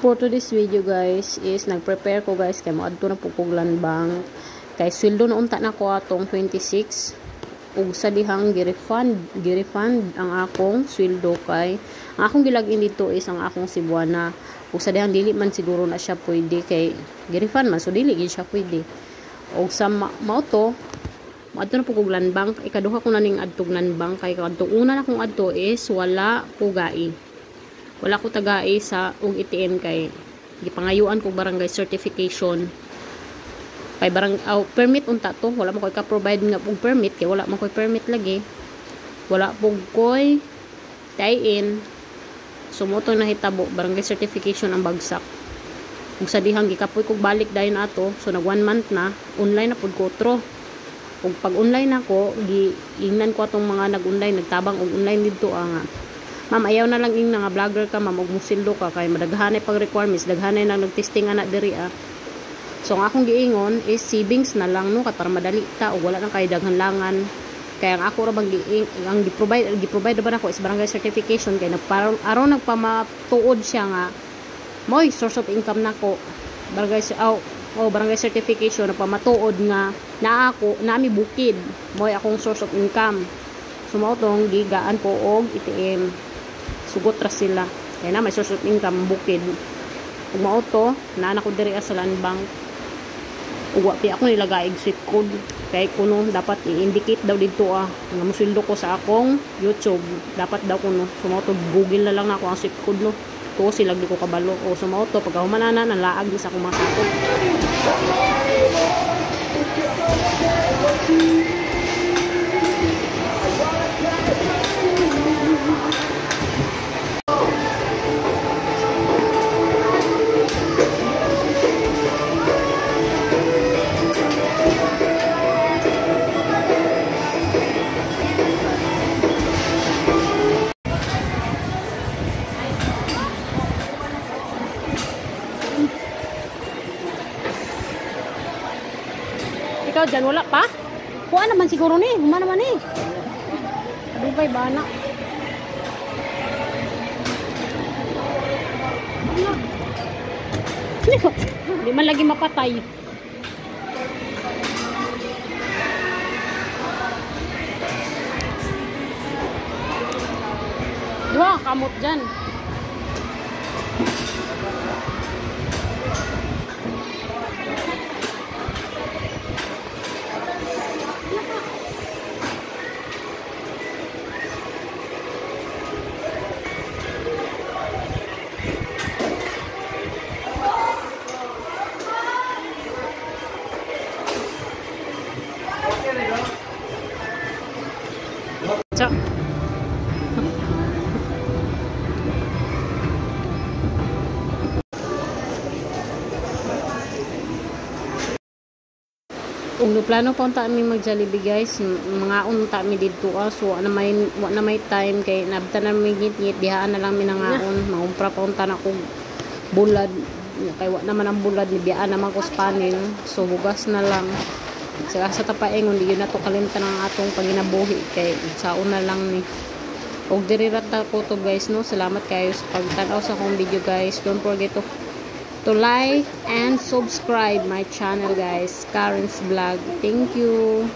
For today's video guys is nag-prepare ko guys kay moadto na pupuglan bank kay sweldo na unta na ko atong 26 ug sa dihang girefund ang akong sweldo kay ang akong gilagin dito is ang akong Cebuana ug sa dihang dili man siguro na siya pwede kay girefund man so dili gid siya pwede ug sa mao to moadto na pupuglan bank ikaduha ko na ning adtugnan bank kay kadto una na kong adto is wala ko gai. Wala ko tagai sa ATM kay gipangayuan ko barangay certification kay permit unta to wala mo koy ka-provide nga og permit kay wala mo koy permit lagi wala pug koy tie-in sumoto na hitabo barangay certification ang bagsak ug sa dihang gikapoy kog balik dayon ato so nag 1 month na online na pud ko otro ug pag online ako giingnan ko atong mga nag-online nagtabang og online didto nga ma'am ayaw na lang ing nga vlogger ka ma'am ug musildo ka kay madaghanay pag requirements daghanay na nagtesting ana diri so ang akong giingon is savings na lang no kat para madali ta ug wala nang kay daghan langan kay ang ako ra bang ang gi-provide ba nako is barangay certification kay aron nagpamatuod siya nga moy source of income nako barangay certification na pamatuod nga naa ako nami bukid moy akong source of income so mao tong gigaan ko og ATM sugot ra sila kaya na may source of income bukid ug mao to naa ko diri sa land bank ug wa pi ako nilagay exit code kay kuno dapat i-indicate daw dito nga mosildo ko sa akong YouTube dapat daw kuno so mao to Google na lang nako ang zip code no to sila di ko kabalo o so mao to pag humanana nang laag ni sa akong mga sakop. Ikaw dyan, wala pa? Kuha naman siguro ni. Huma naman ni. Adubay ba na? Hindi man lagi mapatay. Dua, kamot dyan. So, kung plano pa unta mi mag Jollibee guys mga unta mi didto so na may time kay nabta na mi ngit dihaan na lang mi nangaon mangumpra pa unta na kog bulad kay wa naman ang bulad ni biyaan naman ko Spanin so bugas na lang sa tapaingon di yun na to kalimtan ang atong panginabuhi kay sauna lang ni og diri ra ta ko to guys no salamat kayo sa pagtan-aw sa akong video guys don't forget to like and subscribe my channel guys Karen's Vlog thank you.